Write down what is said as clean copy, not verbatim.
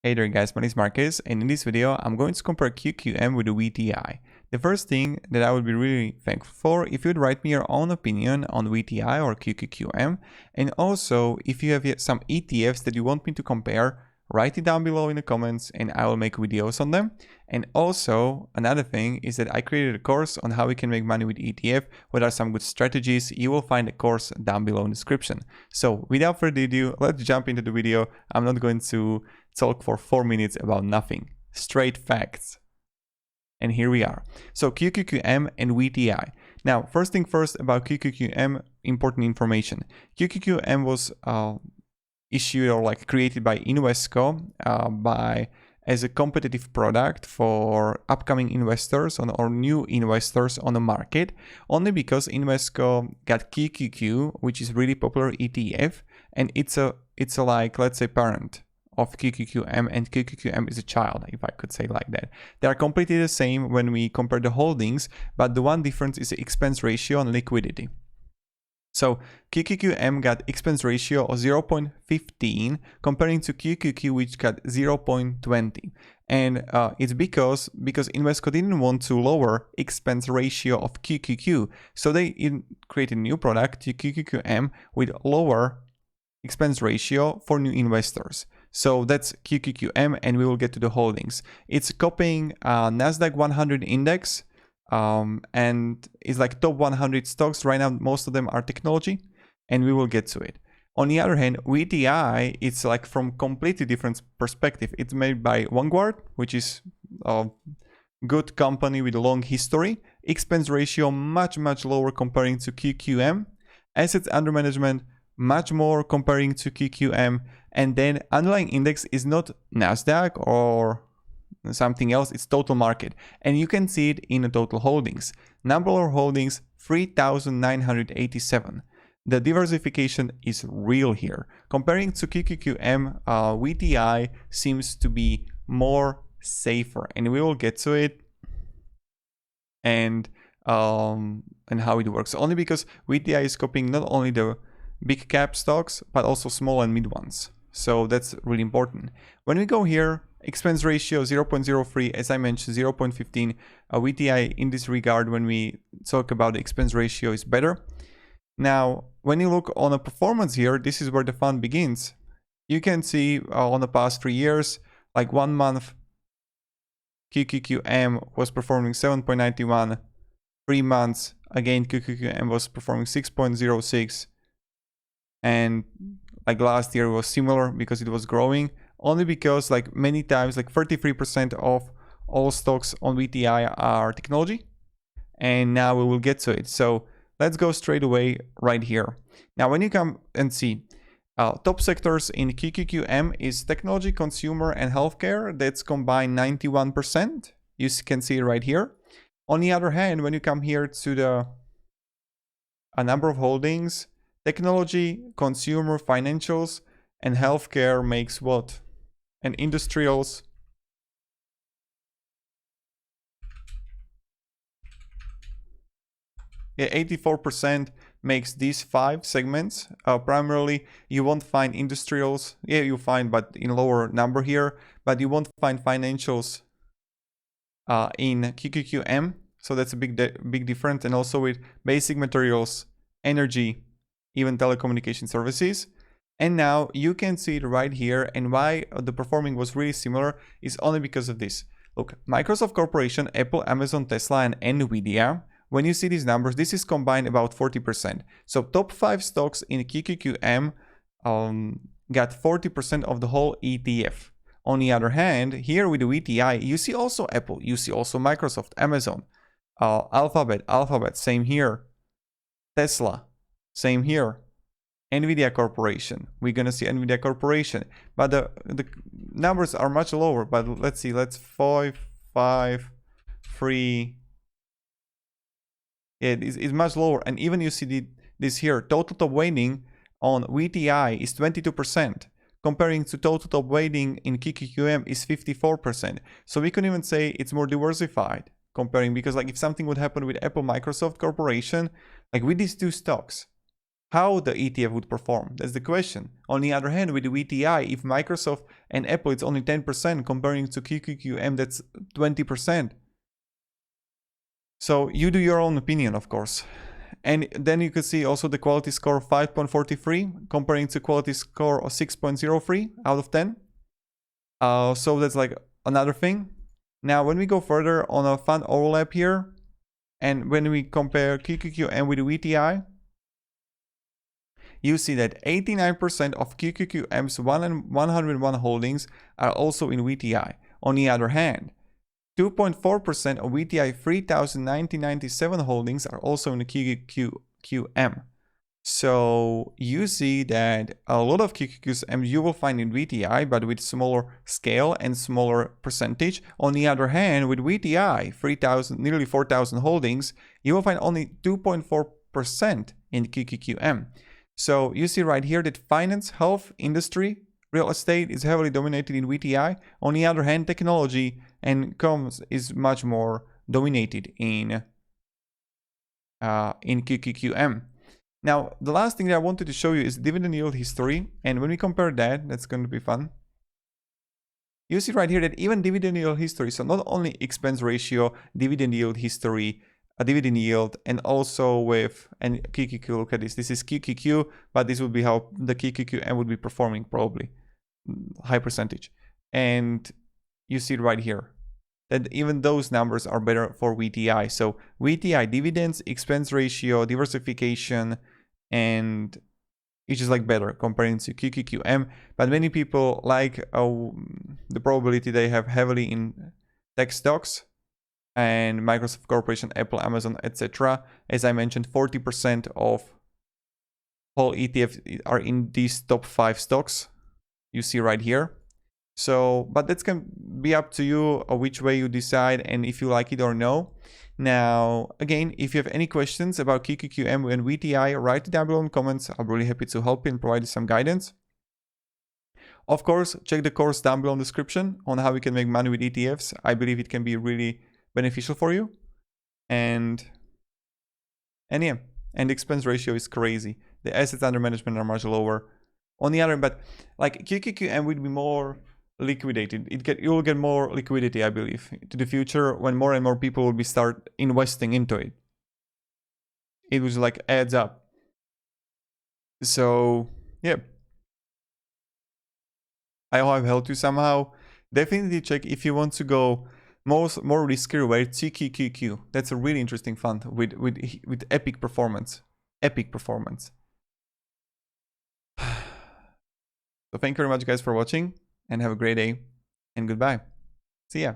Hey there guys, my name is Marcus, and in this video I'm going to compare Qqqm with the Vti. The first thing that I would be really thankful for if you'd write me your own opinion on Vti or Qqqm, and also if you have some ETFs that you want me to compare, write it down below in the comments and I will make videos on them. And also another thing is that I created a course on how we can make money with ETF, what are some good strategies. You will find the course down below in the description. So without further ado, let's jump into the video. I'm not going to talk for 4 minutes about nothing, straight facts. And here we are. So Qqqm and Vti. Now, first thing first about Qqqm, important information. Qqqm was issued or created by Invesco as a competitive product for upcoming investors or new investors on the market, only because Invesco got QQQ, which is really popular ETF, and it's a let's say parent of Qqqm, and Qqqm is a child, if I could say like that. They are completely the same when we compare the holdings, but the one difference is the expense ratio and liquidity. So Qqqm got expense ratio of 0.15 comparing to QQQ, which got 0.20. And it's because Invesco didn't want to lower expense ratio of QQQ. So they created a new product, Qqqm, with lower expense ratio for new investors. So that's Qqqm, and we will get to the holdings. It's copying Nasdaq 100 index. And it's like top 100 stocks right now. Most of them are technology, and we will get to it. On the other hand, Vti, it's like from completely different perspective. It's made by Vanguard, which is a good company with a long history. Expense ratio much lower comparing to Qqqm. Assets under management much more comparing to Qqqm. And then underlying index is not Nasdaq or something else, it's total market, and you can see it in the total holdings. Number of holdings 3,987. The diversification is real here. Comparing to Qqqm, Vti seems to be more safer, and we will get to it and how it works. Only because Vti is copying not only the big cap stocks but also small and mid ones. So that's really important. When we go here, expense ratio 0.03, as I mentioned, 0.15. Vti in this regard, when we talk about the expense ratio, is better. Now, when you look on a performance here, this is where the fun begins. You can see on the past 3 years, like 1 month, Qqqm was performing 7.91. 3 months, again, Qqqm was performing 6.06. And like last year was similar because it was growing, only because like many times, like 33% of all stocks on Vti are technology, and now we will get to it. So let's go straight away right here. Now when you come and see top sectors in Qqqm is technology, consumer and healthcare. That's combined 91%. You can see it right here. On the other hand, when you come here to a number of holdings, technology, consumer, financials, and healthcare makes what? And industrials. Yeah, 84% makes these 5 segments. Primarily, you won't find industrials. Yeah, you find, but in lower number here. But you won't find financials in Qqqm. So that's a big difference. And also with basic materials, energy, even telecommunication services. And now you can see it right here, and why the performing was really similar is only because of this. Look, Microsoft Corporation, Apple, Amazon, Tesla, and Nvidia, when you see these numbers, this is combined about 40%. So top 5 stocks in Qqqm got 40% of the whole ETF. On the other hand, here with the Vti, you see also Apple, you see also Microsoft, Amazon, Alphabet, same here, Tesla, same here. Nvidia Corporation, we're gonna see Nvidia Corporation, but the numbers are much lower. But let's see, let's 5, 3. Yeah, it's much lower, and even you see this here, total top weighting on Vti is 22%, comparing to total top weighting in Qqqm is 54%. So we can even say it's more diversified comparing, because like if something would happen with Apple, Microsoft Corporation, like with these 2 stocks, how the ETF would perform. That's the question. On the other hand, with the VTI, if Microsoft and Apple it's only 10% comparing to QQQM, that's 20%. So you do your own opinion, of course. And then you can see also the quality score 5.43 comparing to quality score of 6.03 out of 10. So that's like another thing. Now, when we go further on a fund overlap here, and when we compare QQQM with VTI, you see that 89% of QQQM's 101 holdings are also in VTI. On the other hand, 2.4% of VTI 3,997 holdings are also in the QQQM. So you see that a lot of QQQM you will find in VTI, but with smaller scale and smaller percentage. On the other hand, with VTI, nearly 4,000 holdings, you will find only 2.4% in QQQM. So you see right here that finance, health, industry, real estate is heavily dominated in VTI. On the other hand, technology and comms is much more dominated in QQQM. Now, the last thing that I wanted to show you is dividend yield history. And when we compare that, that's going to be fun. You see right here that even dividend yield history, so not only expense ratio, dividend yield history, a dividend yield, and also with, and QQQ, look at this. This is QQQ, but this would be how the QQQM would be performing probably. High percentage. And you see right here that even those numbers are better for VTI. So VTI dividends, expense ratio, diversification, and it's just like better comparing to QQQM. But many people like the probability they have heavily in tech stocks and Microsoft Corporation, Apple, Amazon, etc. As I mentioned, 40% of whole ETFs are in these top 5 stocks you see right here. So, but that can be up to you which way you decide and if you like it or no. Now, again, if you have any questions about QQQM and VTI, write it down below in comments. I'm really happy to help you and provide you some guidance. Of course, check the course down below in the description on how you can make money with ETFs. I believe it can be really beneficial for you. And yeah, and the expense ratio is crazy. The assets under management are much lower. On the other hand, but like QQQM would be more liquidated. You will get more liquidity, I believe, to the future when more and more people will be start investing into it. It was like adds up. So yeah, I hope I've helped you somehow. Definitely check if you want to go more riskier way. QQQ. That's a really interesting fund with epic performance. Epic performance. So thank you very much, guys, for watching, and have a great day. And goodbye. See ya.